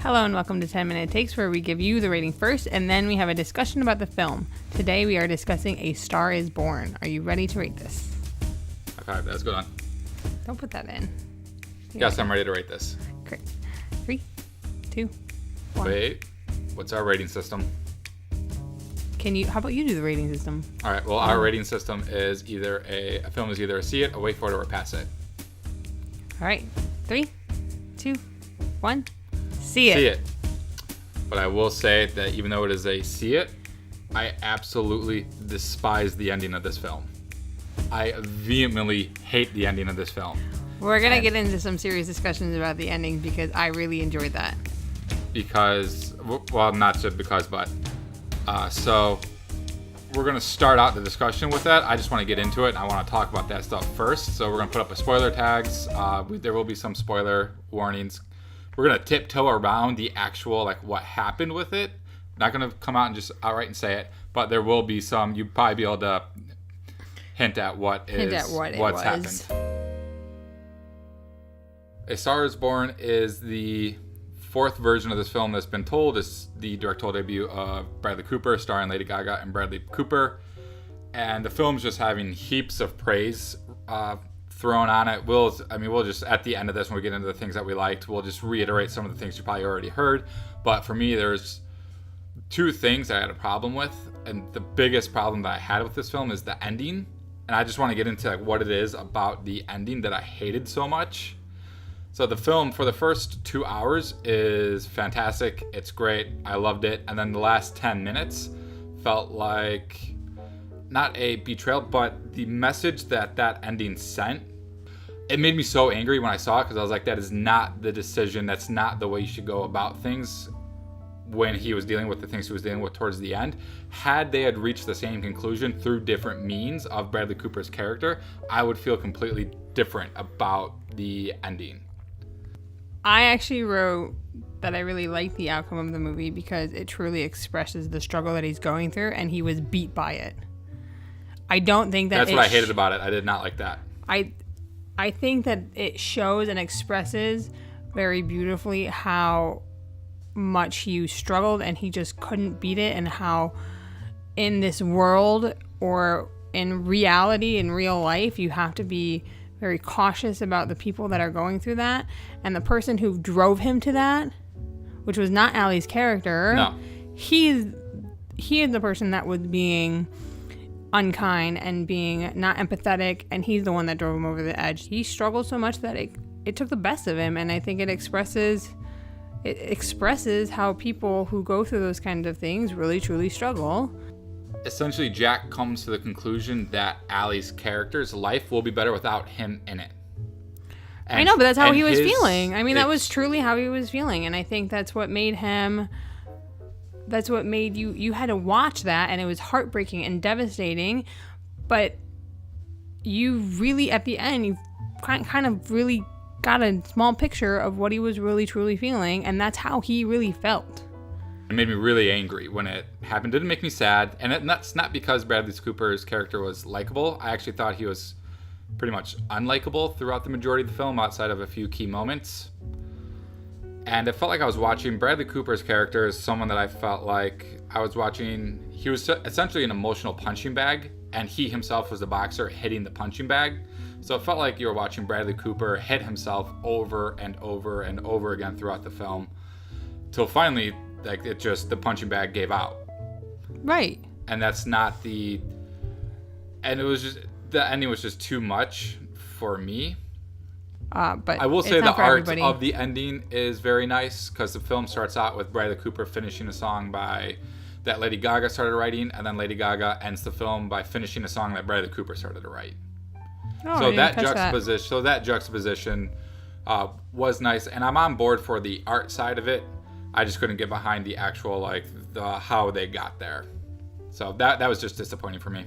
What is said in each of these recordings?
Hello and welcome to 10 Minute Takes, where we give you the rating first and then we have a discussion about the film. Today we are discussing A Star is Born. Are you ready to rate this? High five, that's good on. Don't put that in. Yes, I'm ready to rate this. Great. 3, 2, 1. Wait, what's our rating system? How about you do the rating system? All right, well, our rating system is either a film is either a see it, a wait for it, or a pass it. All right. 3, 2, 1. See it. See it. But I will say that even though it is a see it, I absolutely despise the ending of this film. I vehemently hate the ending of this film. We're going to get into some serious discussions about the ending because I really enjoyed that. Because, well, not just because, but. So we're going to start out the discussion with that. I just want to get into it, and I want to talk about that stuff first. So we're going to put up a spoiler tags. There will be some spoiler warnings. We're going to tiptoe around the actual, what happened with it. Not going to come out and just outright and say it, but there will be some, you'll probably be able to hint at what's happened. A Star is Born is the fourth version of this film that's been told. It's the directorial debut of Bradley Cooper, starring Lady Gaga and Bradley Cooper. And the film's just having heaps of praise thrown on it. We'll just, at the end of this, when we get into the things that we liked, we'll just reiterate some of the things you probably already heard. But for me, there's two things I had a problem with. And the biggest problem that I had with this film is the ending. And I just want to get into what it is about the ending that I hated so much. So the film, for the first 2 hours, is fantastic. It's great. I loved it. And then the last 10 minutes felt like not a betrayal, but the message that ending sent. It made me so angry when I saw it, because I was like, that is not the decision. That's not the way you should go about things when he was dealing with the things he was dealing with towards the end. Had they had reached the same conclusion through different means of Bradley Cooper's character, I would feel completely different about the ending. I actually wrote that I really liked the outcome of the movie because it truly expresses the struggle that he's going through, and he was beat by it. I don't think that... That's what I hated about it. I did not like that. I think that it shows and expresses very beautifully how much he struggled and he just couldn't beat it, and how in this world or in reality, in real life, you have to be very cautious about the people that are going through that. And the person who drove him to that, which was not Ali's character, no. He is the person that was being unkind and being not empathetic, and he's the one that drove him over the edge. He struggled so much that it took the best of him, and I think it expresses how people who go through those kinds of things really truly struggle. Essentially, Jack comes to the conclusion that Ali's character's life will be better without him in it. And, I know, but that's how he was feeling. I mean, that was truly how he was feeling, and I think that's what made him... That's what made you had to watch that, and it was heartbreaking and devastating, but you really, at the end, you kind of really got a small picture of what he was really truly feeling, and that's how he really felt. It made me really angry when it happened. It didn't make me sad, and that's not because Bradley Cooper's character was likable. I actually thought he was pretty much unlikable throughout the majority of the film, outside of a few key moments. And it felt like I was watching Bradley Cooper's character as someone that I felt like I was watching. He was essentially an emotional punching bag, and he himself was the boxer hitting the punching bag. So it felt like you were watching Bradley Cooper hit himself over and over and over again throughout the film, till finally, the punching bag gave out. Right. And that's not and it was just, the ending was just too much for me. But I will say the art of the ending is very nice, because the film starts out with Bradley Cooper finishing a song that Lady Gaga started writing, and then Lady Gaga ends the film by finishing a song that Bradley Cooper started to write. Oh, so that juxtaposition was nice, and I'm on board for the art side of it. I just couldn't get behind the actual how they got there. So that was just disappointing for me.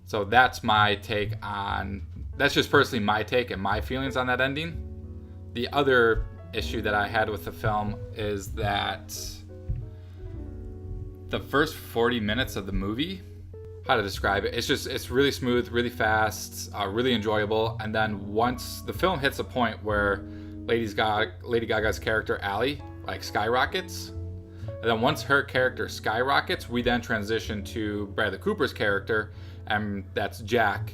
So that's my take on. That's just personally my take and my feelings on that ending. The other issue that I had with the film is that the first 40 minutes of the movie, how to describe it, it's really smooth, really fast, really enjoyable. And then once the film hits a point where Lady Gaga's character, Ali, like skyrockets. And then once her character skyrockets, we then transition to Bradley Cooper's character, and that's Jack.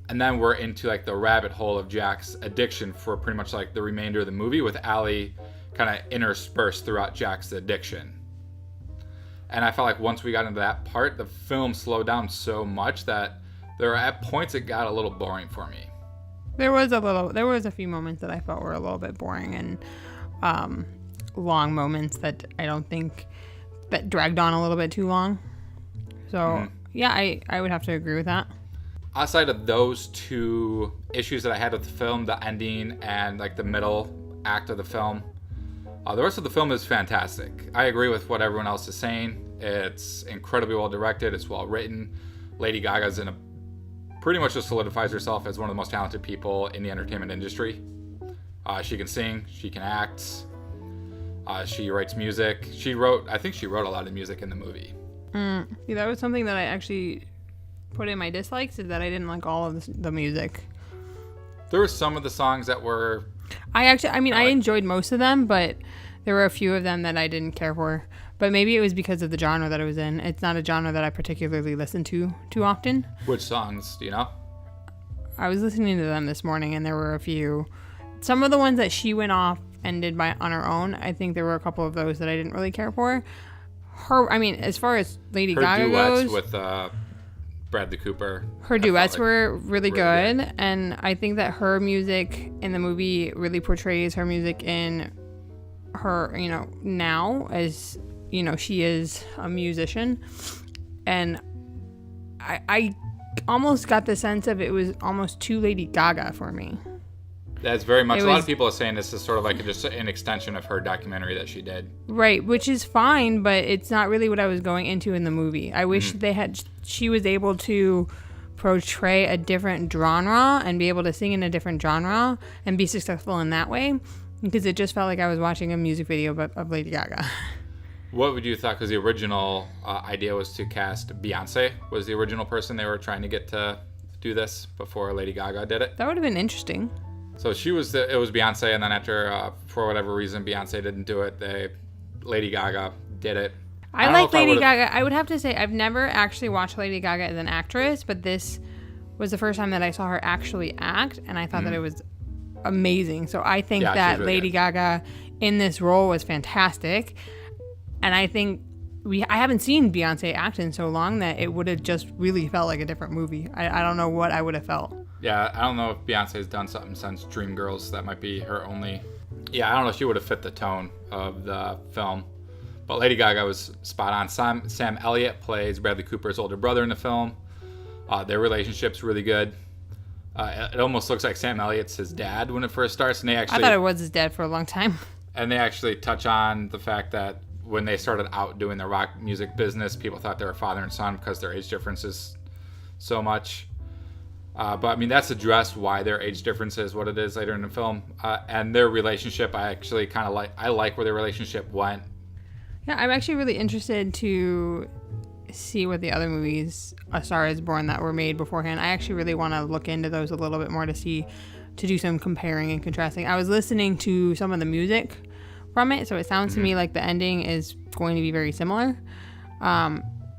And then we're into like the rabbit hole of Jack's addiction for pretty much like the remainder of the movie, with Allie kind of interspersed throughout Jack's addiction. And I felt like once we got into that part, the film slowed down so much that there were at points it got a little boring for me. There was a few moments that I felt were a little bit boring and long moments that I don't think that dragged on a little bit too long. So yeah, I would have to agree with that. Outside of those two issues that I had with the film, the ending and like the middle act of the film, the rest of the film is fantastic. I agree with what everyone else is saying. It's incredibly well directed. It's well written. Lady Gaga's pretty much just solidifies herself as one of the most talented people in the entertainment industry. She can sing. She can act. She writes music. I think she wrote a lot of music in the movie. Yeah, that was something that I actually put in my dislikes, is that I didn't like all of the music. There were some of the songs that were... I enjoyed most of them, but there were a few of them that I didn't care for. But maybe it was because of the genre that it was in. It's not a genre that I particularly listen to too often. Which songs, do you know? I was listening to them this morning, and there were a few. Some of the ones that she went off and did on her own, I think there were a couple of those that I didn't really care for. As far as Lady Gaga goes... Her duets with Bradley Cooper. Her duets were really good, and I think that her music in the movie really portrays her music in her, now as, she is a musician. And I almost got the sense of it was almost too Lady Gaga for me. That's very much. A lot of people are saying this is sort of like just an extension of her documentary that she did. Right, which is fine, but it's not really what I was going into in the movie. I wish she was able to portray a different genre and be able to sing in a different genre and be successful in that way, because it just felt like I was watching a music video of Lady Gaga. What would you thought? Because the original idea was to cast Beyonce. Was the original person they were trying to get to do this before Lady Gaga did it? That would have been interesting. So it was Beyonce, and then after, for whatever reason, Beyonce didn't do it, Lady Gaga did it. I like Lady Gaga. I would have to say I've never actually watched Lady Gaga as an actress, but this was the first time that I saw her actually act, and I thought that it was amazing. So I think that really Lady Gaga in this role was fantastic, and I think I haven't seen Beyonce act in so long that it would have just really felt like a different movie. I don't know what I would have felt. Yeah, I don't know if Beyonce's done something since Dreamgirls. That might be her only... Yeah, I don't know if she would have fit the tone of the film. But Lady Gaga was spot on. Sam Elliott plays Bradley Cooper's older brother in the film. Their relationship's really good. It almost looks like Sam Elliott's his dad when it first starts. And I thought it was his dad for a long time. And they actually touch on the fact that when they started out doing the rock music business, people thought they were father and son because their age differences so much. But I mean, that's addressed why their age difference is what it is later in the film. And their relationship, I actually kind of like. I like where their relationship went. Yeah, I'm actually really interested to see what the other movies A Star Is Born that were made beforehand. I actually really want to look into those a little bit more to do some comparing and contrasting. I was listening to some of the music from it, so it sounds to me like the ending is going to be very similar.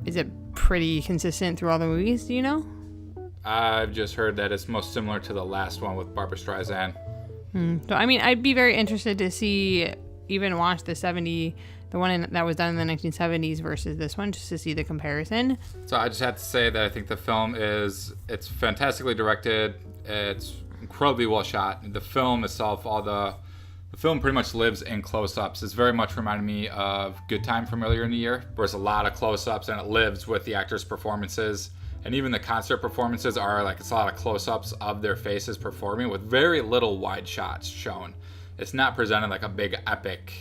Is it pretty consistent through all the movies? Do you know? I've just heard that it's most similar to the last one with Barbra Streisand. So, I mean, I'd be very interested to watch the one that was done in the 1970s versus this one, just to see the comparison. So I just have to say that I think the film it's fantastically directed. It's incredibly well shot. The film itself, the film pretty much lives in close-ups. It's very much reminded me of Good Time from earlier in the year, where there's a lot of close-ups and it lives with the actors' performances. And even the concert performances it's a lot of close-ups of their faces performing with very little wide shots shown. It's not presented like a big epic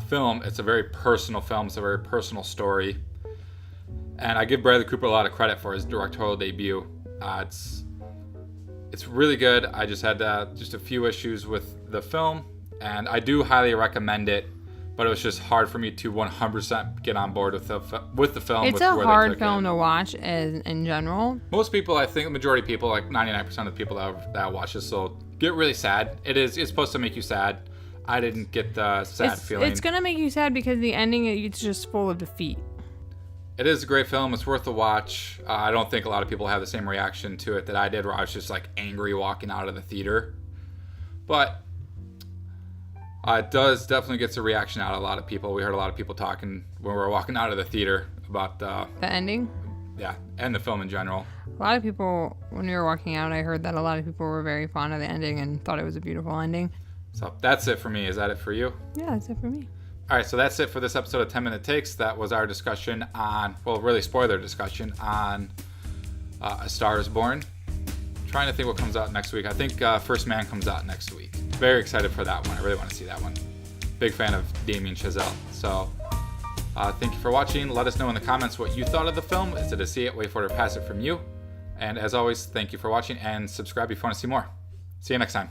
film. It's a very personal film. It's a very personal story. And I give Bradley Cooper a lot of credit for his directorial debut. It's really good. I just had just a few issues with the film, and I do highly recommend it. But it was just hard for me to 100% get on board with the film. It's a hard film to watch in general. Most people, I think, the majority of people, like 99% of the people that watch this, will get really sad. It's supposed to make you sad. I didn't get the sad feeling. It's gonna make you sad because the ending, it's just full of defeat. It is a great film. It's worth the watch. I don't think a lot of people have the same reaction to it that I did, where I was just like angry walking out of the theater. But it does definitely get a reaction out of a lot of people. We heard a lot of people talking when we were walking out of the theater about the ending. Yeah, and the film in general. A lot of people, when we were walking out, I heard that a lot of people were very fond of the ending and thought it was a beautiful ending. So that's it for me. Is that it for you? Yeah, that's it for me. All right, so that's it for this episode of 10 Minute Takes. That was our discussion on, well, really spoiler discussion on A Star is Born. Trying to think what comes out next week. I think First Man comes out next week. Very excited for that one. I really want to see that one. Big fan of Damien Chazelle. So thank you for watching. Let us know in the comments what you thought of the film. Is it a see it, wait for it, or pass it from you? And as always, thank you for watching, and subscribe if you want to see more. See you next time.